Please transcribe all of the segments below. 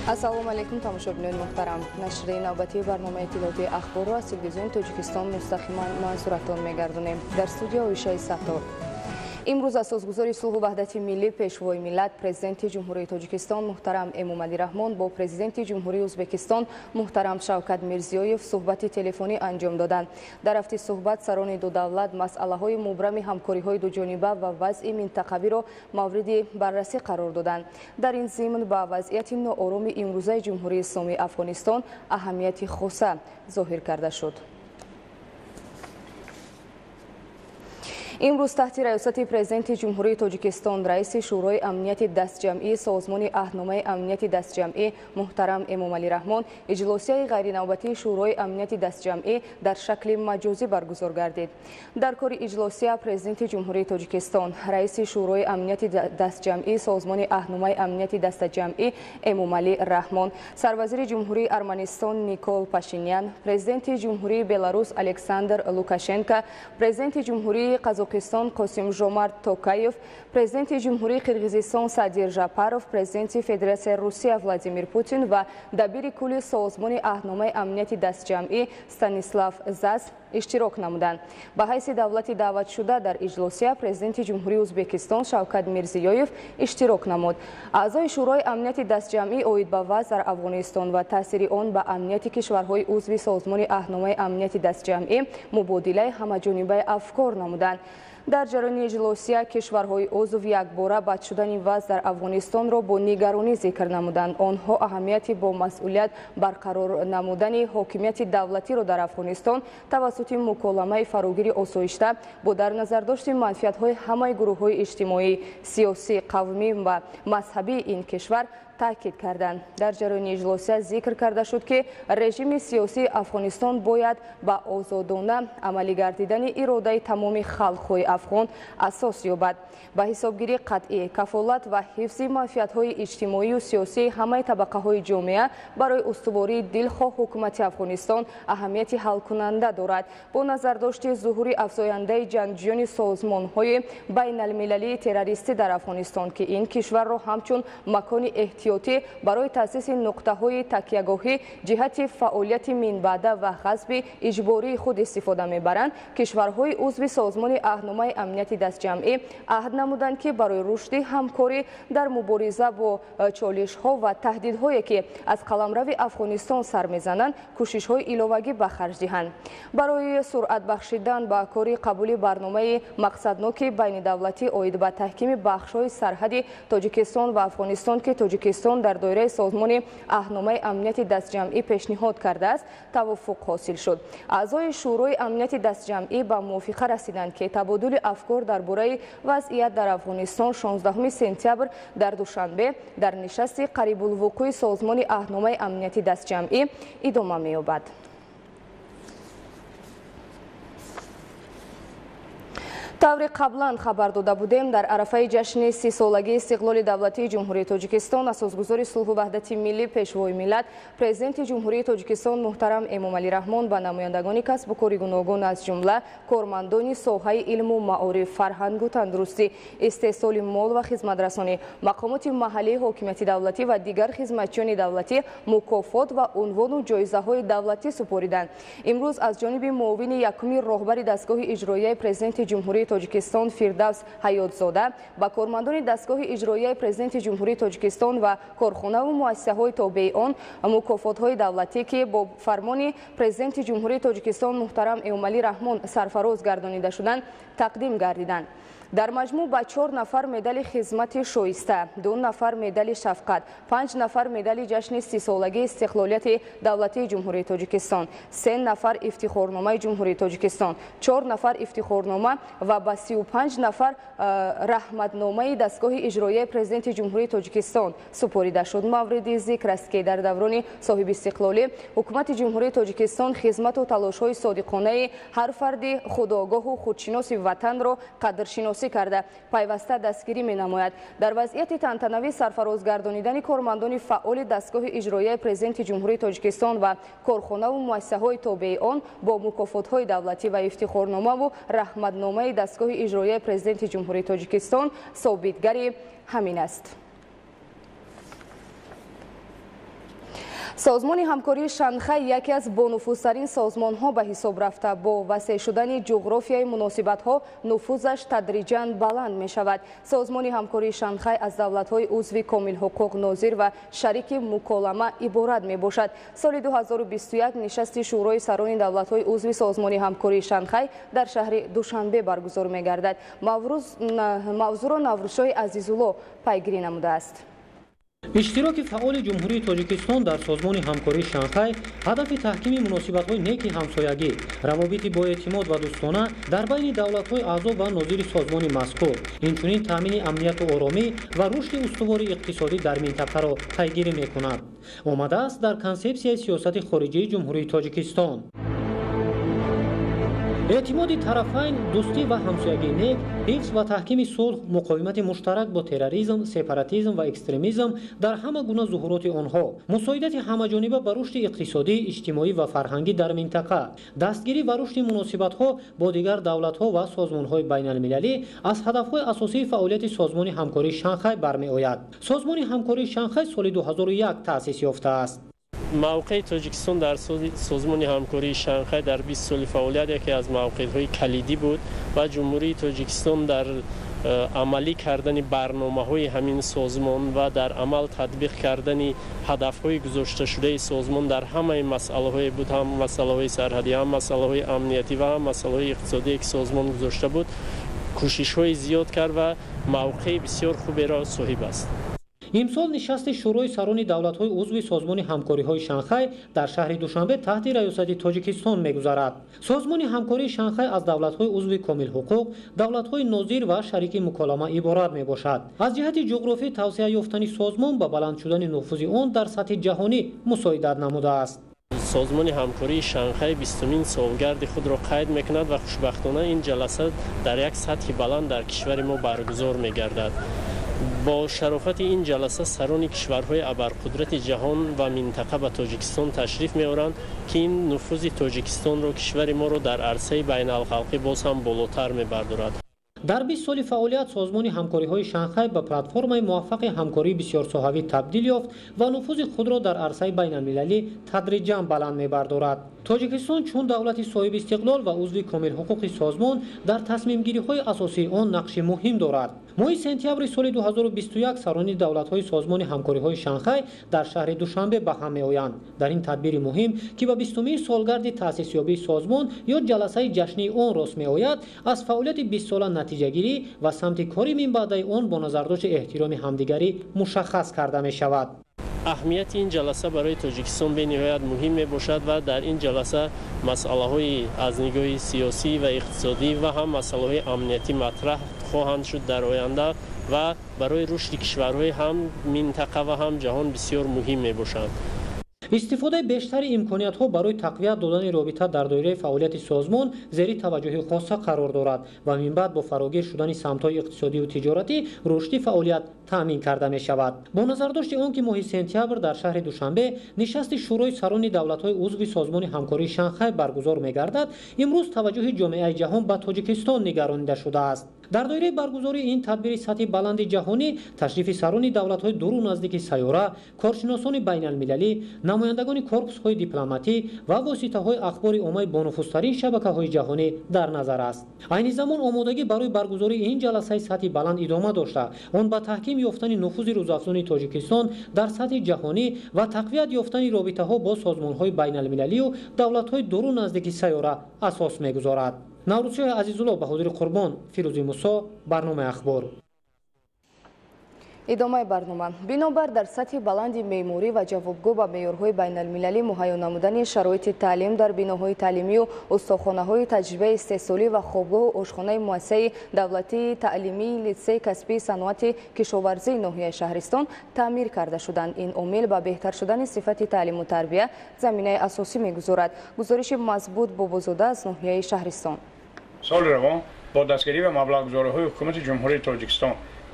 ассалому алайкум тамошобинони муҳтарам. Нашри навбатии барномаи иттилоотии ахборро аз телевизиони Тоҷикистон мустақиман ман суратон мегардонем. Дар студия Оишаи Саттор. имрӯз асосгузори сулҳу ваҳдати миллӣ пешвои миллат президенти ҷумҳурии Тоҷикистон муҳтарам Эмомалӣ Раҳмон бо президенти ҷумҳурии Ӯзбекистон муҳтарам Шавкат Мирзиёев суҳбати телефонӣ анҷом доданд. Дар рафти суҳбат сарони ду давлат масъалаҳои мубрами ҳамкориҳои дуҷониба ва вазъи минтақавиро мавриди баррасӣ қарор доданд. Дар ин зимн ба вазъияти нооромӣ имрӯзаи ҷумҳурии Исломии Афғонистон аҳамияти хоса зоҳир карда шуд. имрӯз таҳти раёсати президенти ҷумҳурии Тоҷикистон раиси шӯрои амнияти дастҷамъии созмони аҳдномаи амнияти дастҷамъӣ муҳтарам Эмомалӣ Раҳмон иҷлосияи ғайринавбатии шӯрои амнияти дастҷамъӣ дар шакли маҷозӣ баргузор гардид. Дар кори иҷлосия президенти ҷумҳурии Тоҷикистон раиси шӯрои амнияти дастҷамъии созмони аҳдномаи амнияти дастаҷамъӣ Эмомалӣ Раҳмон, сарвазири ҷумҳурии Арманистон Никол Пашинян, президенти ҷумҳурии Беларус Александр Лукашенко, президенти ҷумҳурии Қазоқистон Қосимжомарт Токаев, президенти ҷумҳурии Қирғизистон Садир Жапаров, президенти Федератсияи Русия Владимир Путин ва дабири кулли созмони аҳдномаи амнияти дастҷамъӣ Станислав Зас иштирок намуданд. Ба ҳайси давлати даъватшуда дар иҷлосия президенти ҷумҳурии Ӯзбекистон Шавкат Мирзиёев иштирок намуд. аъзои шӯрои амнияти дастҷамъӣ оид ба вазъ дар Афғонистон ва таъсири он ба амнияти кишварҳои узви созмони аҳдномаи амнияти дастҷамъӣ мубодилаи ҳамаҷонибаи афкор намуданд. дар ҷараёни иҷлосия кишварҳои узв якбора бад шудани вазъ дар Афғонистонро бо нигаронӣ зикр намуданд. онҳо аҳамияти бо масъулият барқарор намудани ҳокимияти давлатиро дар Афғонистон тавассути муколамаи фарогири осоишта бо дар назардошти манфиатҳои ҳамаи гурӯҳҳои иҷтимоӣ, сиёсӣ, қавмӣ ва мазҳабии ин кишвар таъкид карданд. дар ҷараёни иҷлосия зикр карда шуд ки режими сиёсии Афғонистон бояд ба озодона амалӣ гардидани иродаи тамоми халқҳои афғон асос ёбад. ба ҳисобгирии қатъӣ, кафолат ва ҳифзи манфиатҳои иҷтимоию сиёсии ҳамаи табақаҳои ҷомеа барои устувории дилхоҳ ҳукумати Афғонистон аҳамияти ҳалкунанда дорад. бо назардошти зуҳури афзояндаи ҷангҷӯёни созмонҳои байналмилалии террористӣ дар Афғонистон ки ин кишварро ҳамчун макони эҳтиётӣ барои таъсиси нуқтаҳои такягоҳӣ ҷиҳати фаъолияти минбаъда ва ғасби иҷбории худ истифода мебаранд, кишварҳои узви созмони аҳдномаи амнияти дастҷамъӣ аҳд намуданд ки барои рушди ҳамкорӣ дар мубориза бо чолишҳо ва таҳдидҳое ки аз қаламрави Афғонистон сар мезананд кӯшишҳои иловагӣ ба харҷ диҳанд. барои суръат бахшидан ба кори қабули барномаи мақсадноки байнидавлатӣ оид ба таҳкими бахшҳои сарҳади Тоҷикистон ва Афғонистон ки Тоҷикистон дар доираи созмони аҳдномаи амнияти дастҷамъӣ пешниҳод кардааст, тавофуқ ҳосил шуд. аъзои шӯрои амнияти дастҷамъӣ ба мувофиқа расиданд ки табодули афкор дар бораи вазъият дар Афғонистон 16 сентябр дар душанбе дар нишасти қарибулвуқӯи созмони аҳдномаи амнияти дастҷамъӣ идома меёбад. таври қаблан хабар дода будем, дар арафаи ҷашни 30-солагии истиқлоли давлатии ҷумҳурии Тоҷикистон асосгузори сулҳу ваҳдати миллӣ пешвои миллат президенти ҷумҳурии Тоҷикистон муҳтарам Эмомалӣ Раҳмон ба намояндагони касбу кори гуногун аз ҷумла кормандони соҳаи илму маориф, фарҳангу тандурустӣ, истеҳсоли мол ва хизматрасонӣ, мақомоти маҳаллии ҳокимияти давлатӣ ва дигар хизматчиёни давлатӣ мукофот ва унвону ҷоизаҳои давлатӣ супориданд. имрӯз аз ҷониби муовини якуми роҳбари дастгоҳи иҷроияи президенти ҷумҳурии Тоҷикистон Фирдавс Ҳаётзода ба кормандони дастгоҳи иҷроияи президенти ҷумҳурии Тоҷикистон ва корхонаву муассисаҳои тобеи он мукофотҳои давлатӣ ки бо фармони президенти ҷумҳурии Тоҷикистон муҳтарам Эмомалӣ Раҳмон сарфароз гардонида шуданд тақдим гардиданд. дар маҷмӯъ ба 4 нафар медали хизмати шоиста, 2 нафар медали шафқат, 5 нафар медали ҷашни 30-солагии истиқлолияти давлатии ҷумҳурии Тоҷикистон, 3 нафар ифтихорномаи ҷумҳурии Тоҷикистон, 4 нафар ифтихорнома ва ба 35 нафар раҳматномаи дастгоҳи иҷроияи президенти ҷумҳурии Тоҷикистон супорида шуд. мавриди зикр аст ки дар даврони соҳибистиқлолӣ ҳукумати ҷумҳурии Тоҷикистон хизмату талошҳои содиқонаи ҳар фарди худогоҳу худшиноси ватанро қадршиносӣ карда пайваста дастгирӣ менамояд. дар вазъияти тантанавӣ сарфароз гардонидани кормандони фаъоли дастгоҳи иҷроияи президенти ҷумҳурии Тоҷикистон ва корхонаву муассисаҳои тобеи он бо мукофотҳои давлатӣ ва ифтихорномаву раҳматномаи дастгоҳи иҷроияи президенти ҷумҳурии Тоҷикистон собитгари ҳамин аст. созмони ҳамкории шанхай яке аз бонуфузтарин созмонҳо ба ҳисоб рафта, бо васеъ шудани ҷуғрофияи муносибатҳо нуфузаш тадриҷан баланд мешавад. Созмони ҳамкории шанхай аз давлатҳои узви комилҳуқуқ, нозир ва шарики муколама иборат мебошад. соли 2021 нишасти шӯрои сарони давлатҳои узви созмони ҳамкории шанхай дар шаҳри Душанбе баргузор мегардад. мавзӯро Наврӯзшоҳи Азизулло пайгирӣ намудааст. иштироки фаъоли ҷумҳурии Тоҷикистон дар созмони ҳамкории Шанхай ҳадафи таҳкими муносибатҳои неки ҳамсоягӣ, равобити боэътимод ва дӯстона дар байни давлатҳои аъзо ва нозири созмони мазкур, инчунин таъмини амнияту оромӣ ва рушди устувори иқтисодӣ дар минтақаро пайгирӣ мекунад. омадааст дар консепсияи сиёсати хориҷии ҷумҳурии Тоҷикистон. эътимоди тарафайн, дӯстӣ ва ҳамсоягии нек, ҳифз ва таҳкими сулҳ, муқовимати муштарак бо терроризм, сепаратизм ва экстремизм дар ҳама гуна зуҳуроти онҳо, мусоидати ҳамаҷониба ба рушди иқтисодӣ, иҷтимоӣ ва фарҳангӣ дар минтақа, дастгирӣ ва рушди муносибатҳо бо дигар давлатҳо ва созмонҳои байналмилалӣ аз ҳадафҳои асосии фаъолияти созмони ҳамкории Шанхай бармеояд. созмони ҳамкории Шанхай соли 2001 таъсис ёфтааст. موقع تاجیکستان در سازمان همکاری شانگهای در 20 سال فعالیت یکی از موقعیت‌های کلیدی بود و جمهوری تاجیکستان در عملی کردن برنامه‌های همین سازمان و در عمل تطبیق کردن هدف‌های گذاشته شده سازمان در همه مسائل بود، هم مسائل سرحدی، هم مسائل امنیتی و هم مسائل اقتصادی که سازمان گذاشته بود کوشش‌های زیاد کرد و موقع بسیار خوبی را صاحب است. имсол нишасти шӯрои сарони давлатҳои узви созмони ҳамкориҳои Шанхай дар шаҳри Душанбе таҳти раёсати Тоҷикистон мегузарад. созмони ҳамкории Шанхай аз давлатҳои узви комилҳуқуқ, давлатҳои нозир ва шарики муколама иборат мебошад. аз ҷиҳати ҷуғрофӣ тавсея ёфтани созмон ба баланд шудани нуфузи он дар сатҳи ҷаҳонӣ мусоидат намудааст. سازمان همکاری شانگهای 20مین سالگرد خود را قید میکند و خوشبختانه این جلسه در یک سطح بلند در کشور ما برگزار میگردد. با شرافت این جلسه سران کشورهای ابرقدرت جهان و منطقه به تاجیکستان تشریف می‌آورند که این نفوذ تاجیکستان را کشور ما را در عرصه بین الخلقی باز هم بالاتر می‌بردارد. дар 20 соли фаъолият созмони ҳамкориҳои Шанхай ба платформаи муваффақи ҳамкории бисёрсоҳавӣ табдил ёфт ва нуфузи худро дар арсаи байналмилалӣ тадриҷан баланд мебардорад. Тоҷикистон чун давлати соҳиби истиқлол ва узви комилҳуқуқи созмон дар тасмимгириҳои асосии он нақши муҳим дорад. моҳи сентябри соли 2021 сарони давлатҳои созмони ҳамкориҳои Шанхай дар шаҳри Душанбе ба ҳам меоянд. дар ин тадбири муҳим ки ба 20-умин солгарди таъсисёбии созмон ё ҷаласаи ҷашнии он рост меояд, аз фаъолияти 20-сола натиҷагирӣ ва самти кори минбаъдаи он бо назардошти эҳтироми ҳамдигарӣ мушаххас карда мешавад. اهمیت این جلسه برای تاجیکستان به نهایت مهم می باشد و در این جلسه مسائل های از نگاه سیاسی و اقتصادی و هم مسائل های امنیتی مطرح خواهند شد در آینده و برای رشد کشورهای هم منطقه و هم جهان بسیار مهم می باشند. استفاده بیشتر امکانیت‌ها برای تقویت دادن رابطه در دایره فعالیت سازمان زیر توجه خاصه قرار دارد و من بعد با فراگیر شدن سمت‌های اقتصادی و تجارتی رشد فعالیت تامین کرده می شود. با نظرداشت آنکه ماه سپتامبر در شهر دوشنبه نشست شورای سران دولت‌های عضو سازمان همکاری شانگهای برگزار می‌گردد، امروز توجه جامعه جهان به تاجیکستان نگرانیده شده است. در دایره برگزاری این تدبیر سطح بلند جهانی تشریف سران دولت‌های دور و نزدیک سیاره، کارشناسان بین‌المللی، نمایندگان کورپس‌های دیپلماتی و واسطه‌های اخبار عامه با نفوذترین شبکه‌های جهانی در نظر است. عین زمان آمادگی برای برگزاری این جلسه سطح بلند ادامه داشته، آن به تحکیم یافتن نفوذ روزافزون تاجیکستان در سطح جهانی و تقویت یافتن رابطه‌ها با سازمان‌های بین‌المللی و دولت‌های دور و نزدیک سیاره اساس می‌گذارد. наврӯзшоҳи Азизулло ба ҳузури Қурбон, Фирӯзи Мусо, барномаи ахбор. идомаи барнома. бинобар дар сатҳи баланди меъморӣ ва ҷавобгӯ ба меъёрҳои байналмилалӣ муҳайё намудани шароити таълим дар биноҳои таълимию устохонаҳои таҷрибаи истеҳсолӣ ва хобгоҳу ошхонаи муассисаи давлатии таълимии литсеи касбии саноати кишоварзии ноҳияи Шаҳристон таъмир карда шуданд. ин омил ба беҳтар шудани сифати таълиму тарбия заминаи асосӣ мегузорад. гузориши Мазбут Бобозода аз ноҳияи Шаҳристон. соли равон бо дастгирӣ ва маблағгузориҳои ҳукумати ҷумҳурии Тоҷикистон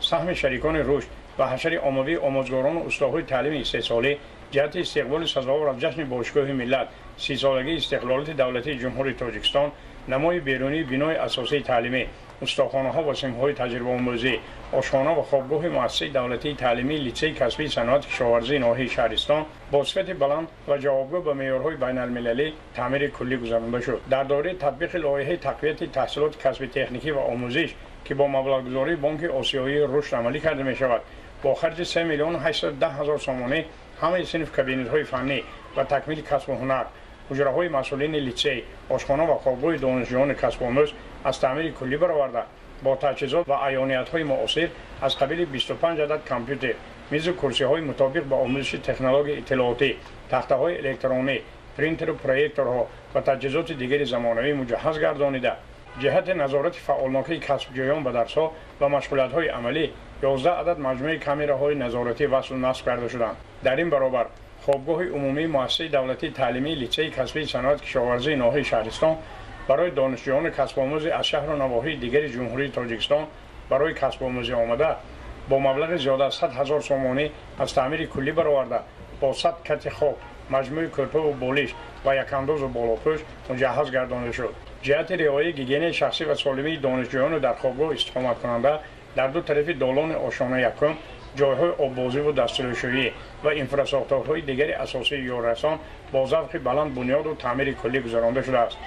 саҳми шарикони рушд ва ҳашари оммавии омӯзгорону устоҳои таълими истеҳсолӣ ҷиҳати истиқболи сазовор аз ҷашни бошгоҳи миллат 30 солагии истиқлолияти давлатии ҷумҳурии Тоҷикистон намои берунии бинои асосии таълимӣ استخوان‌ها و سیم‌های تجربه آموزی، آشخانه و خوابگاه مؤسسه دولتی تعلیمی لیسه کسبی صنعت کشاورزی ناحیه شهرستان با صفت بلند و جوابگو به معیارهای بین‌المللی تعمیر کلی گذرانده شد. در دوره تطبیق لایحه تقویت تحصیلات کسبی تکنیکی و آموزش که با مبلغ‌گذاری بانک آسیایی رشد عملی کرده می‌شود، با خرج 3,810,000 سومانی همه صنف کابینet‌های فنی و تکمیل کسب و هنر، حجره‌های مسئولین لیسه، آشخانه و خوابگاه دانشجویان کسب آموز از تعمیر کلی برآورده، با تجهیزات و عیانیت‌های معاصر از قبیل 25 عدد کامپیوتر، میز و کرسی‌های مطابق با آموزش تکنولوژی اطلاعاتی، تخته‌های الکترونیک، پرینتر و پروژکتورها و تجهیزات دیگر زمانه‌ای مجهز گردانیده. جهت نظارت فعالناکی کسب‌جویان به درس‌ها و مشغولیت‌های عملی 11 عدد مجموعه کامراهای نظارتی وصل و نصب کرده شدند. در این برابر خوابگاه عمومی مؤسسه دولتی تعلیمی لیسه کسبی صنعت کشاورزی ناحیه شهرستان برای دانشجویان کسب آموز از شهر و نواحی دیگر جمهوری تاجیکستان برای کسب آموزی آمده با مبلغ زیاده از 100,000 سومانی از تعمیر کلی برآورده، با 100 کت خواب، مجموعه کلپه و بالش و یک انداز و بالاپوش مجهز گردانده شد. جهت رعایت گیگین شخصی و سالمی دانشجویان در خوابگاه استقامت کننده در دو طرف دالان آشانه یکم جایهای آببازی و دستیارشویی و انفراستراکچورهای دیگر اساسی یاررسان با ذوق بلند بنیاد و تعمیر کلی گذرانده شده است.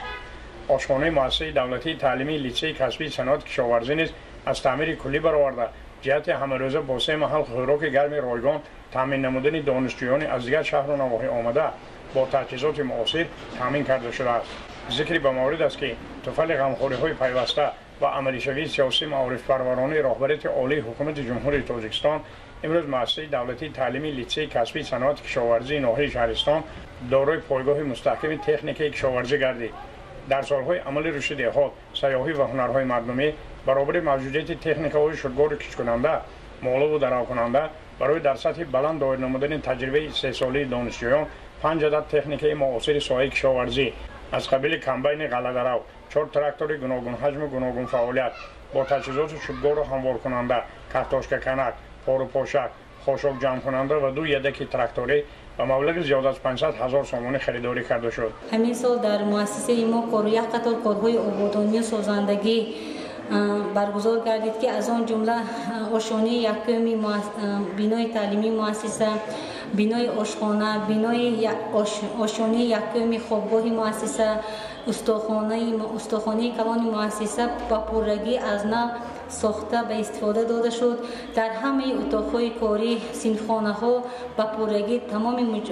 آشخانه مؤسسه دولتی تعلیمی لیسه کسبی صنعت کشاورزی نیز از تعمیر کلی برآورده جهت همه‌روزه با 3 محل خوراک گرم رایگان تامین نمودن دانشجویان از دیگر شهر و نواحی آمده با تجهیزات معاصر تامین کرده شده است. ذکر به مورد است که طفل غمخوری‌های پیوسته و عملی شوی سیاسی معارف پرورانه راهبریت عالی حکومت جمهوری تاجیکستان امروز مؤسسه دولتی تعلیمی لیسه کسبی صنعت کشاورزی ناحیه شهرستان دارای پایگاه مستحکم تکنیکی کشاورزی گردید. در سالهای عمل رشد دهات، سیاحی و هنرهای مردمی برابر موجودیت تکنیک‌های شدگار کشکننده، مالا و درآ کننده برای در سطح بلند دایر نمودن تجربه 3 ساله دانشجویان 5 عدد تکنیک معاصر ساحه کشاورزی از قبیل کمبین غله‌درو، 4 تراکتور گوناگون حجم و گوناگون فعالیت با تجهیزات شدگار و هموار کننده، کارتاشککنک، پارو پاشک، خاشاک جمع کننده و 2 یدک تراکتوری و مبلغ زیاد از 500,000 سومانی خریداری کرده شد. همین سال در مؤسسه ما کار یک قطار کارهای آبادانی و سازندگی برگزار گردید که از آن جمله آشانه یکمی بینای تعلیمی مؤسسه، بینای آشخانه، بینای آشانه یکمی خوابگاه مؤسسه، استخوانه کلان مؤسسه با پررگی از نو ساخته به استفاده داده شد. در همه اتاق‌های کاری صنفخانه‌ها با پررگی تمام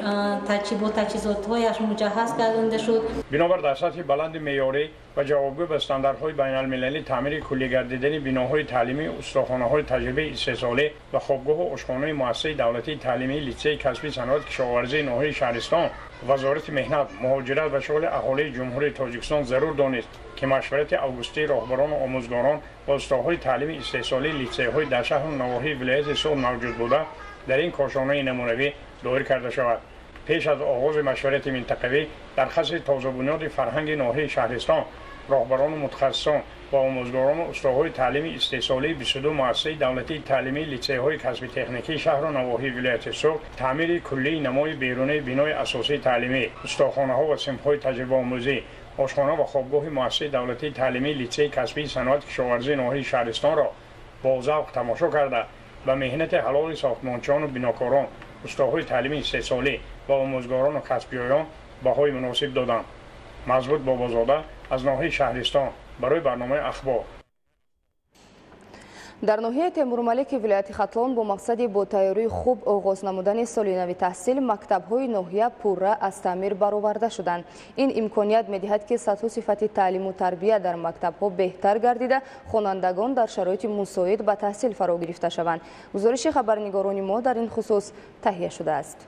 تجهیزات‌هایش مجهز گردانده شد. بنابر در سطح بلند معیاری و جوابگو به استانداردهای بین‌المللی تعمیر کلی گردیدن بناهای تعلیمی، استخوانه‌های تجربه 3 ساله و خوابگاه و آشخانه مؤسسه دولتی تعلیمی لیسه کسبی صنعت کشاورزی ناحیه شهرستان وزارت مهنت، مهاجرت و شغل اهالی جمهوری تاجیکستان ضرور دانست که مشورت اوگوستی راهبران و آموزگاران با استادهای تعلیم استحصالی لیسه‌های در شهر و نواحی ولایت سول موجود بوده در این کاشانه نمونوی دایر کرده شود. پیش از آغاز مشورت منطقوی در خص تازه بنیاد فرهنگ ناحیه شهرستان، راهبران و متخصصان و آموزگاران و استادهای تعلیم استحصالی 22 مؤسسه دولتی تعلیمی لیسه‌های کسبی تکنیکی شهر و نواحی ولایت سول تعمیر کلی نمای بیرونی بنای اساسی تعلیمی، استخوانه‌ها و صنف‌های تجربه آموزی، آشخانه و خوابگاه مؤسسه دولتی تعلیمی لیسه کسبی صنعت کشاورزی ناحیه شهرستان را با ذوق تماشا کرده و مهنت حلال ساختمانچیان و بناکاران، استادهای تعلیمی 3 ساله و آموزگاران و کسب‌جویان بهای مناسب دادند. مضبوط بابازاده از ناحیه شهرستان برای برنامه اخبار. در ناحیه تیمورملک ولایت ختلان با مقصد با تیاری خوب آغاز نمودن سال نو تحصیل مکتب‌های ناحیه پوره از تعمیر برآورده شدند. این امکانیت می‌دهد که سطح و صفت تعلیم و تربیت در مکتب‌ها بهتر گردیده خوانندگان در شرایط مساعد به تحصیل فرا گرفته شوند. گزارش خبرنگاران ما در این خصوص تهیه شده است.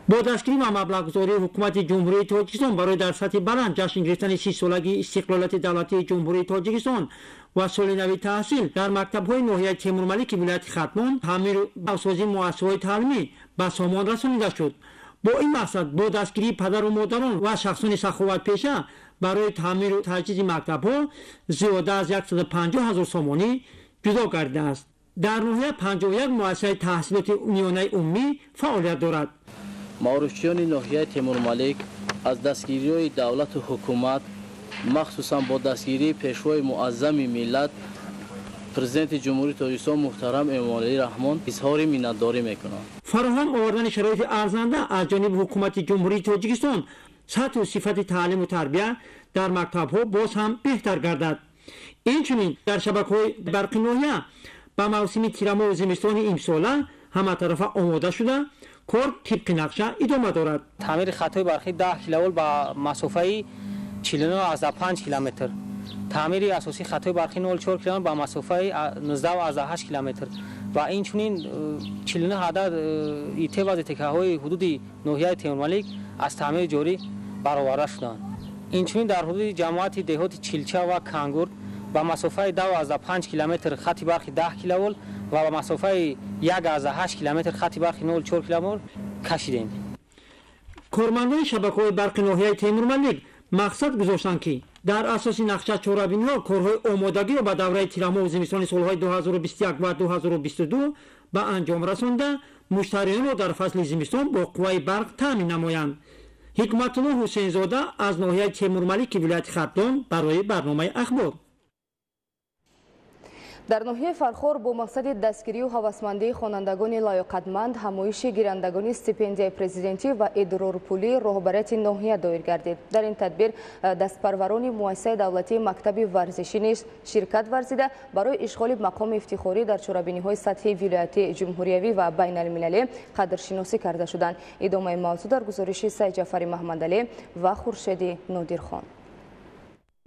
با دستگیری و مبلغ‌گذاری حکومت جمهوری تاجیکستان برای در سطح بلند جشن گرفتن 30 سالگی استقلالیت دولتی جمهوری تاجیکستان و سال نو تحصیل در مکتب‌های ناحیه تیمورملک ولایت ختلان تعمیر و سازی مؤسسه‌های تعلیمی به سامان رسانیده شد. با این مقصد با دستگیری پدر و مادران و شخصان سخاوت پیشه برای تعمیر و تجهیز مکتب‌ها زیاده از 150,000 سومانی جدا گردیده است. در ناحیه 51 مؤسسه تحصیلات اونیانه عمومی فعالیت دارد. معارفچیان ناحیه تیمورملک از دستگیری‌های دولت و حکومت махсусан бо дастгирии пешвои муаззами миллат президенти ҷумҳурии тоҷикистон муҳтарам эмомалии раҳмон изҳори миннатдорӣ мекунам. فراهم آوردن شرایط ارزنده از جانب حکومت جمهوری تاجیکستان سطح و صفت تعلیم و تربیت در مکتب‌ها باز هم بهتر گردد. اینچنین در شبکه‌های برقی ناحیه با موسم تیرما و زمستان امساله همه طرفه آماده شده کار طبق نقشه ادامه دارد. تعمیر خطای برقی 10 کیلوولت با مسافه 49 از 5 کیلومتر. تعمیر اساسی خطای برقی 04 کیلومتر با مسافه 19 از 8 کیلومتر و اینچنین 49 عدد ایته و تکه‌های حدود ناحیه تیمورملک از تعمیر جاری برآورده شدند. اینچنین در حدود جماعت دهات چیلچه و کانگور با مسافه 2 از 5 کیلومتر خط برقی 10 کیلوولت و با مسافه 1 از 8 کیلومتر خط برقی 04 کیلومتر کشیدیم. کارمندان شبکه‌های برقی ناحیه تیمورملک مقصد گذاشتند که در اساس نقشه چهاربینی‌ها کارهای آمادگی را به دوره تیرما و زمستان سال‌های 2021 و 2022 به انجام رسانده مشتریان را در فصل زمستان با قوه برق تامین نمایند. حکمت‌الله حسین‌زاده از ناحیه تیمورملک ولایت خبدان برای برنامه اخبار. در ناحیه فرخار با مقصد دستگیری و هوسمندی خوانندگان لایقتمند همایش گیرندگان استیپندیای پرزیدنتی و ادرارپولی راهبریت ناحیه دایر گردید. در این تدبیر دستپروران مؤسسه دولتی مکتب ورزشی نیز شرکت ورزیده برای اشغال مقام افتخاری در چرابینی‌های سطحی ولایتی جمهوریوی و بین المللی قدرشناسی کرده شدند. ادامه موضوع در گزارش سید جعفری محمدعلی و خورشید نادرخان.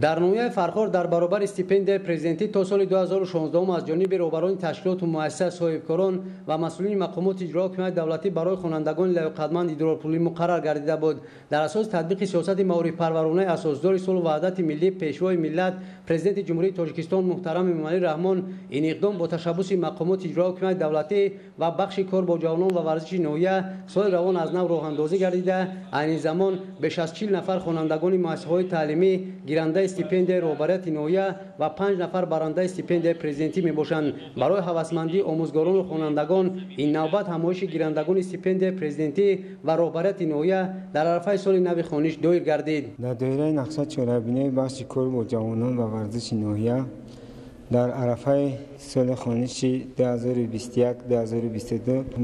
در ناحیه فرخار در برابر استیپندیای پرزیدنتی تا سال 2016 از جانب رهبران تشکیلات و مؤسسه صاحبکاران و مسئولین مقامات اجرایی حکومت دولتی برای خوانندگان لایقتمند ادرارپولی مقرر گردیده بود. در اساس تطبیق سیاست معارف پرورانه اساسدار صلح و وحدت ملی پیشوای ملت پرزیدنت جمهوری تاجیکستان محترم امامعلی رحمان این اقدام با تشبث مقامات اجرایی حکومت دولتی و بخش کار با جوانان و ورزش ناحیه سال روان از نو راه اندازی گردیده. این زمان بیش از 40 نفر خوانندگان مؤسسه‌های تعلیمی گیرنده استیپندیای رهبریت ناحیه و 5 نفر برنده استیپندیای پرزیدنتی میباشند. برای هوسمندی آموزگاران و خوانندگان این نوبت همایش گیرندگان استیپندیای پرزیدنتی و رهبریت ناحیه در عرفه سال نو خوانش دایر گردید. در دایره نقشه چهاربینی بخش کار با جوانان و ورزش ناحیه در عرفه سال خوانش 2021-2022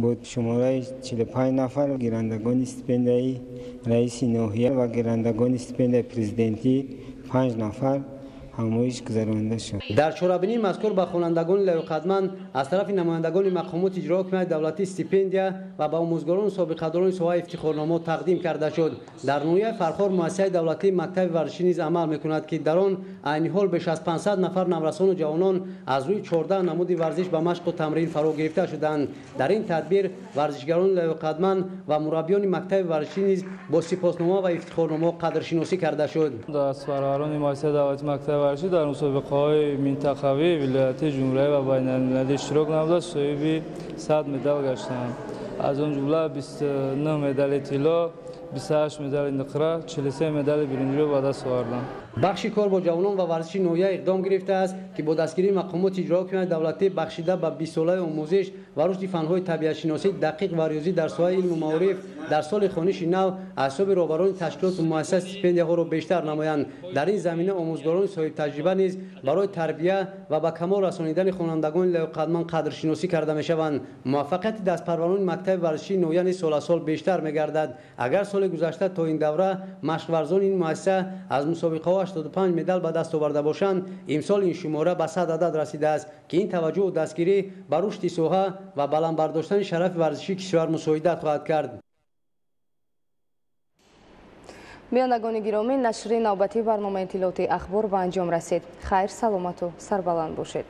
بود شماره 45 نفر گیرندگان استیپندیای رئیس ناحیه و گیرندگان استیپندیای پرزیدنتی 5 نفر همایش گذرانده شد. در چهاربینی مذکور به خوانندگان لایقتمند از طرف نمایندگان مقامات اجرایی حکومت دولتی استیپندیا و به آموزگاران سابقه‌داران سوای افتخارنامه تقدیم کرده شد. در ناحیه فرخار مؤسسه دولتی مکتب ورزشی نیز عمل میکند که در آن عین حال بیش از 500 نفر نورسان و جوانان از روی 14 نمود ورزش به مشق و تمرین فرا گرفته شدند. در این تدبیر ورزشکاران لایقتمند و مربیان مکتب ورزشی نیز با سپاسنامه و افتخارنامه قدرشناسی کرده شد. دستپروران مؤسسه دولتی مکتب ورزشی در مسابقه‌های منطقوی ولایتی جمهوری و بین المللی اشتراک نموده صاحب 100 مدال گشتند. از آن جمله 29 مدال طلا، 28 مدال نقره، 43 مدال برنج را به دست آوردند. بخش کار با جوانان و ورزش ناحیه اقدام گرفته است که با دستگیری مقامات اجرایی حکومت دولتی بخشیده به 20 ساله آموزش و رشد فن‌های طبیعت شناسی دقیق و ریاضی در ساحه علم و معارف در سال خوانش نو اعصاب رهبران تشکیلات و مؤسسه استیپندیاها را بیشتر نمایند. در این زمینه آموزگاران صاحب تجربه نیز برای تربیت و به کمال رسانیدن خوانندگان لایقتمند قدرشناسی کرده میشوند. موفقیت دستپروران مکتب ورزشی ناحیه نیز سال سال بیشتر میگردد. اگر سال گذشته تا این دوره مشق‌ورزان این مؤسسه از مسابقه‌ها 85 مدال به دست آورده باشند، امسال این شماره به 100 عدد رسیده است که این توجه و دستگیری به رشد ساحه و بلند برداشتن شرف ورزشی کشور مساعدت خواهد کرد. بینندگان گرامی، نشر نوبتی برنامه اطلاعاتی اخبار به انجام رسید. خیر، سلامت و سربلند باشید.